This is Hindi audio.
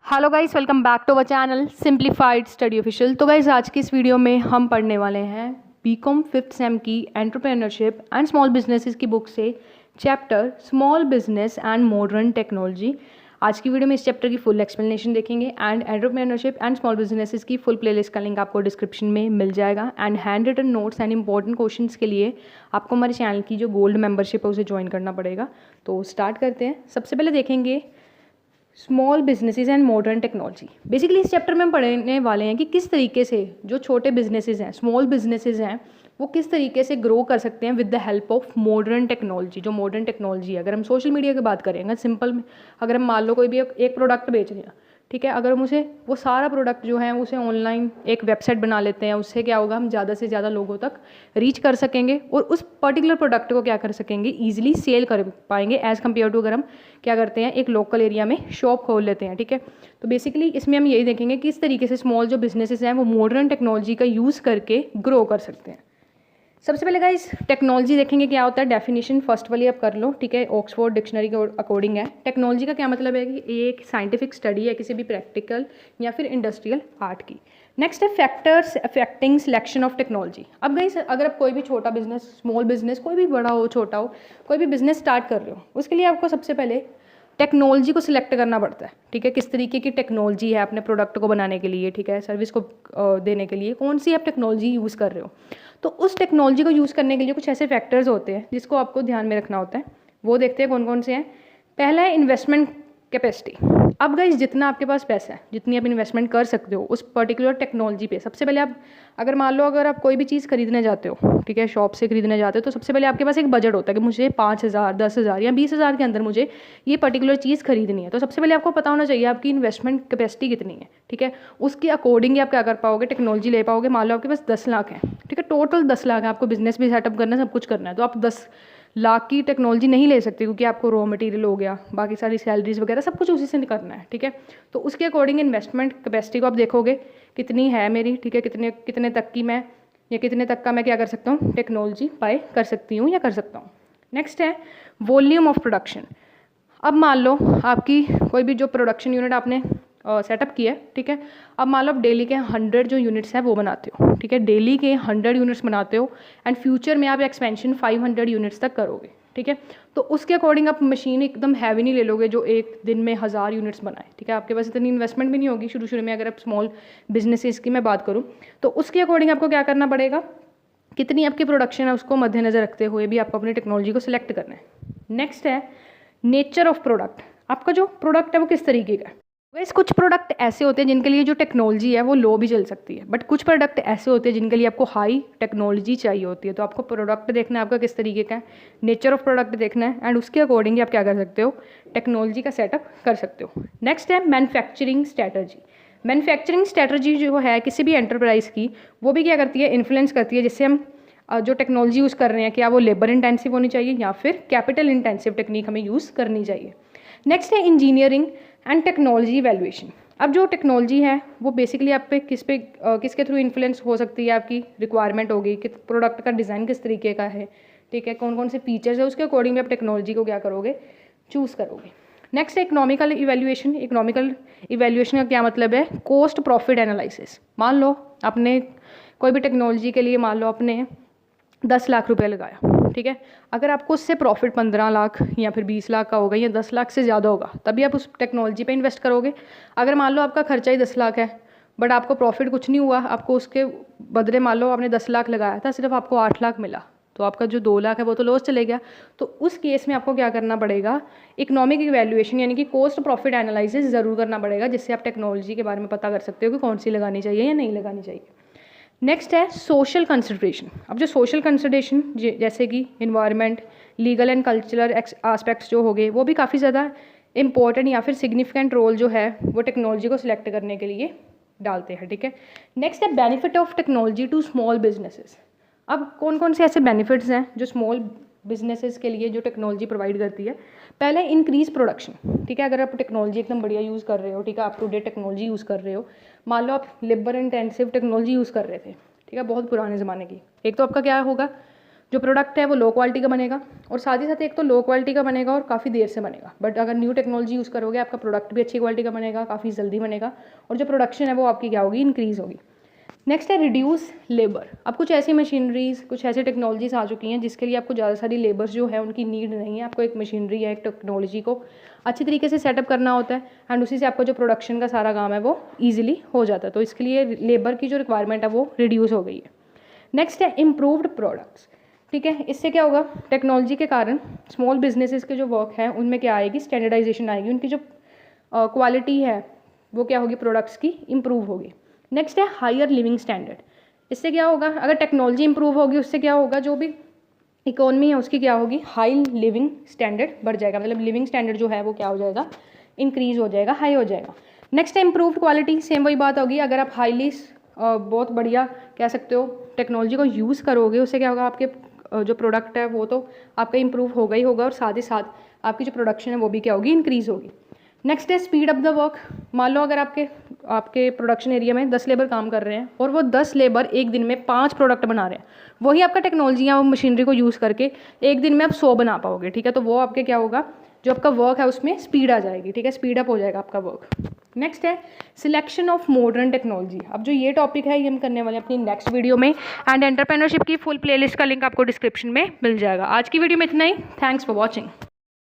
Hello guys, welcome back to our channel simplified study official. तो गाइस आज की इस वीडियो में हम पढ़ने वाले हैं बीकॉम 5th सेम की एंटरप्रेन्योरशिप एंड स्मॉल बिजनेसेस की बुक से chapter small business and modern technology. आज की वीडियो में इस चैप्टर की फुल एक्सप्लेनेशन देखेंगे and entrepreneurship and small businesses की फुल प्लेलिस्ट का लिंक आपको डिस्क्रिप्शन में मिल जाएगा। And handwritten notes and important questions के लिए आपको हमारे चैनल की जो गोल्ड मेंबरशिप है उसे ज्वाइन करना पड़ेगा। तो स्टार्ट करते हैं। सबसे पहले देखेंगे small businesses and modern technology. Basically इस चैप्टर में हम पढ़ने वाले हैं कि किस तरीके से जो छोटे बिजनेसेस हैं, स्मॉल बिजनेसेस हैं, वो किस तरीके से ग्रो कर सकते हैं with the help of modern technology. जो मॉडर्न टेक्नोलॉजी है, अगर हम सोशल मीडिया की बात करें, अगर सिंपल में अगर हम मान लो कोई भी एक प्रोडक्ट बेच रहे हैं, ठीक है, अगर हम उसे वो सारा प्रोडक्ट जो है उसे ऑनलाइन एक वेबसाइट बना लेते हैं, उससे क्या होगा, हम ज़्यादा से ज़्यादा लोगों तक रीच कर सकेंगे और उस पर्टिकुलर प्रोडक्ट को क्या कर सकेंगे, ईजिली सेल कर पाएंगे एज़ कम्पेयर टू अगर हम क्या करते हैं एक लोकल एरिया में शॉप खोल लेते हैं। ठीक है, तो बेसिकली इसमें हम यही देखेंगे कि किस तरीके से स्मॉल जो बिजनेसेस हैं वो मॉडर्न टेक्नोलॉजी का यूज़ करके ग्रो कर सकते हैं। सबसे पहले गाइस टेक्नोलॉजी देखेंगे क्या होता है। डेफिनेशन फर्स्ट वाली आप कर लो, ठीक है, ऑक्सफोर्ड डिक्शनरी के अकॉर्डिंग है। टेक्नोलॉजी का क्या मतलब है कि ये एक साइंटिफिक स्टडी है किसी भी प्रैक्टिकल या फिर इंडस्ट्रियल आर्ट की। नेक्स्ट है factors affecting selection of technology. अब गाइस अगर आप कोई भी छोटा बिजनेस, स्मॉल बिजनेस, कोई भी बड़ा हो छोटा हो, कोई भी बिजनेस स्टार्ट कर रहे हो, उसके लिए आपको सबसे पहले टेक्नोलॉजी को सिलेक्ट करना पड़ता है। ठीक है, किस तरीके की टेक्नोलॉजी है अपने प्रोडक्ट को बनाने के लिए, ठीक है, सर्विस को देने के लिए कौन सी आप टेक्नोलॉजी यूज़ कर रहे हो। तो उस टेक्नोलॉजी को यूज़ करने के लिए कुछ ऐसे फैक्टर्स होते हैं जिसको आपको ध्यान में रखना होता है। वो देखते हैं कौन कौन से हैं। पहला है इन्वेस्टमेंट कैपेसिटी। अब गाइस जितना आपके पास पैसा है, जितनी आप इन्वेस्टमेंट कर सकते हो उस पर्टिकुलर टेक्नोलॉजी पे, सबसे पहले आप अगर मान लो अगर आप कोई भी चीज़ खरीदने जाते हो, ठीक है, शॉप से खरीदने जाते हो, तो सबसे पहले आपके पास एक बजट होता है कि मुझे 5,000, 10,000 या 20,000 के अंदर मुझे ये पर्टिकुलर चीज़ खरीदनी है। तो सबसे पहले आपको पता होना चाहिए आपकी इन्वेस्टमेंट कैपेसिटी कितनी है। ठीक है, उसके अकॉर्डिंग ही आप क्या कर पाओगे, टेक्नोलॉजी ले पाओगे। मान लो आपके पास 10 लाख है, ठीक है, टोटल 10 लाख है, आपको बिजनेस भी सेटअप करना है, सब कुछ करना है, तो आप 10 लाख की टेक्नोलॉजी नहीं ले सकते क्योंकि आपको रॉ मटेरियल हो गया, बाकी सारी सैलरीज वगैरह सब कुछ उसी से करना है। ठीक है, तो उसके अकॉर्डिंग इन्वेस्टमेंट कैपेसिटी को आप देखोगे कितनी है मेरी, ठीक है, कितने कितने तक की मैं या कितने तक का मैं क्या कर सकता हूँ टेक्नोलॉजी बाय कर सकती हूँ या कर सकता हूँ। नेक्स्ट है वॉल्यूम ऑफ प्रोडक्शन। अब मान लो आपकी कोई भी जो प्रोडक्शन यूनिट आपने सेटअप किया है, ठीक है, अब मान लो आप डेली के 100 जो यूनिट्स हैं वो बनाते हो, ठीक है, डेली के 100 यूनिट्स बनाते हो एंड फ्यूचर में आप एक्सपेंशन 500 यूनिट्स तक करोगे। ठीक है, तो उसके अकॉर्डिंग आप मशीन एकदम हैवी नहीं ले लोगे जो एक दिन में 1000 यूनिट्स बनाए। ठीक है, आपके पास इतनी इन्वेस्टमेंट भी नहीं होगी शुरू में, अगर आप स्मॉल बिजनेसेस की मैं बात करूँ तो उसके अकॉर्डिंग आपको क्या करना पड़ेगा, कितनी आपकी प्रोडक्शन है उसको मद्देनजर रखते हुए भी आपको अपनी टेक्नोलॉजी को सिलेक्ट करना है। नेक्स्ट है नेचर ऑफ प्रोडक्ट। आपका जो प्रोडक्ट है वो किस तरीके का है। वैसे कुछ प्रोडक्ट ऐसे होते हैं जिनके लिए जो टेक्नोलॉजी है वो लो भी चल सकती है, बट कुछ प्रोडक्ट ऐसे होते हैं जिनके लिए आपको हाई टेक्नोलॉजी चाहिए होती है। तो आपको प्रोडक्ट देखना है आपका किस तरीके का है, नेचर ऑफ प्रोडक्ट देखना है एंड उसके अकॉर्डिंग आप क्या कर सकते हो, टेक्नोलॉजी का सेटअप कर सकते हो। नेक्स्ट है मैन्युफैक्चरिंग स्ट्रैटेजी। मैन्युफैक्चरिंग स्ट्रैटेजी जो है किसी भी एंटरप्राइज की, वो भी क्या करती है, इन्फ्लुएंस करती है जिससे हम जो टेक्नोलॉजी यूज़ कर रहे हैं क्या वो लेबर इंटेंसिव होनी चाहिए या फिर कैपिटल इंटेंसिव टेक्निक हमें यूज़ करनी चाहिए। नेक्स्ट है इंजीनियरिंग एंड टेक्नोलॉजी वैल्यूएशन। अब जो टेक्नोलॉजी है वो बेसिकली आप पे किसके थ्रू इन्फ्लुएंस हो सकती है, आपकी रिक्वायरमेंट होगी कि प्रोडक्ट का डिज़ाइन किस तरीके का है, ठीक है, कौन कौन से फीचर्स है, उसके अकॉर्डिंग भी आप टेक्नोलॉजी को क्या करोगे, चूज़ करोगे। नेक्स्ट है इकोनॉमिकल इवैल्यूएशन। इकोनॉमिकल इवैल्यूएशन का क्या मतलब है, कॉस्ट प्रॉफिट एनालिसिस। मान लो आपने कोई भी टेक्नोलॉजी के लिए मान लो आपने 10 लाख रुपए लगाया, ठीक है, अगर आपको उससे प्रॉफिट 15 लाख या फिर 20 लाख का होगा या 10 लाख से ज़्यादा होगा तभी आप उस टेक्नोलॉजी पे इन्वेस्ट करोगे। अगर मान लो आपका खर्चा ही 10 लाख है बट आपको प्रॉफिट कुछ नहीं हुआ, आपको उसके बदले मान लो आपने 10 लाख लगाया था, सिर्फ आपको 8 लाख मिला, तो आपका जो 2 लाख है वो तो लॉस चले गया। तो उस केस में आपको क्या करना पड़ेगा, इकोनॉमिक इवैल्यूएशन यानी कि कॉस्ट प्रॉफिट एनालिसिस ज़रूर करना पड़ेगा, जिससे आप टेक्नोलॉजी के बारे में पता कर सकते हो कि कौन सी लगानी चाहिए या नहीं लगानी चाहिए। नेक्स्ट है सोशल कंसिडरेशन। अब जो सोशल कंसिडरेशन जैसे कि environment, legal and cultural aspects जो हो गए वो भी काफ़ी ज़्यादा इंपॉर्टेंट या फिर सिग्निफिकेंट रोल जो है वो टेक्नोलॉजी को सिलेक्ट करने के लिए डालते हैं। ठीक है, नेक्स्ट है benefit of technology to small businesses. अब कौन कौन से ऐसे बेनिफिट्स हैं जो स्मॉल बिजनेसेस के लिए जो टेक्नोलॉजी प्रोवाइड करती है। पहले इंक्रीज प्रोडक्शन। ठीक है, अगर आप टेक्नोलॉजी एकदम बढ़िया यूज़ कर रहे हो, ठीक है, आप टू डेट टेक्नोलॉजी यूज़ कर रहे हो, मान लो आप लेबर इंटेंसिव टेक्नोलॉजी यूज़ कर रहे थे, ठीक है, बहुत पुराने ज़माने की, एक तो आपका क्या होगा, जो प्रोडक्ट है वो लो क्वालिटी का बनेगा, और साथ ही साथ एक तो लो क्वालिटी का बनेगा और काफ़ी देर से बनेगा। बट अगर न्यू टेक्नोलॉजी यूज़ करोगे आपका प्रोडक्ट भी अच्छी क्वालिटी का बनेगा, काफ़ी जल्दी बनेगा, और जो प्रोडक्शन है वो आपकी क्या होगी, इंक्रीज़ होगी। नेक्स्ट है रिड्यूस लेबर। अब कुछ ऐसी मशीनरीज, कुछ ऐसी टेक्नोलॉजीज आ चुकी हैं जिसके लिए आपको ज़्यादा सारी लेबर्स जो है उनकी नीड नहीं है। आपको एक मशीनरी या एक टेक्नोलॉजी को अच्छी तरीके से सेटअप करना होता है, एंड उसी से आपका जो प्रोडक्शन का सारा काम है वो ईजिली हो जाता है। तो इसके लिए लेबर की जो रिक्वायरमेंट है वो रिड्यूस हो गई है। नेक्स्ट है इम्प्रूव्ड प्रोडक्ट्स। ठीक है, इससे क्या होगा, टेक्नोलॉजी के कारण स्मॉल बिजनेसेस के जो वर्क है उनमें क्या आएगी, स्टैंडर्डाइजेशन आएगी, उनकी जो क्वालिटी है वो क्या होगी, प्रोडक्ट्स की इम्प्रूव होगी। नेक्स्ट है हायर लिविंग स्टैंडर्ड। इससे क्या होगा, अगर टेक्नोलॉजी इंप्रूव होगी उससे क्या होगा, जो भी इकोनॉमी है उसकी क्या होगी, हाई लिविंग स्टैंडर्ड बढ़ जाएगा, मतलब लिविंग स्टैंडर्ड जो है वो क्या हो जाएगा, इंक्रीज हो जाएगा, हाई हो जाएगा। नेक्स्ट है इम्प्रूव्ड क्वालिटी। सेम वही बात होगी, अगर आप हाईली बहुत बढ़िया कह सकते हो टेक्नोलॉजी को यूज़ करोगे, उससे क्या होगा, आपके जो प्रोडक्ट है वो तो आपका इंप्रूव होगा ही होगा, और साथ ही साथ आपकी जो प्रोडक्शन है वो भी क्या होगी, इंक्रीज़ होगी। नेक्स्ट है स्पीड अप द वर्क। मान लो अगर आपके प्रोडक्शन एरिया में 10 लेबर काम कर रहे हैं और वो 10 लेबर एक दिन में 5 प्रोडक्ट बना रहे हैं, वही आपका टेक्नोलॉजी या मशीनरी को यूज़ करके एक दिन में आप 100 बना पाओगे। ठीक है, तो वो आपके क्या होगा, जो आपका वर्क है उसमें स्पीड आ जाएगी। ठीक है, स्पीड अप हो जाएगा आपका वर्क। नेक्स्ट है सिलेक्शन ऑफ मॉडर्न टेक्नोलॉजी। अब जो ये टॉपिक है ये हम करने वाले हैं अपनी नेक्स्ट वीडियो में, एंड एंटरप्रेन्योरशिप की फुल प्लेलिस्ट का लिंक आपको डिस्क्रिप्शन में मिल जाएगा। आज की वीडियो में इतना ही। Thanks for watching.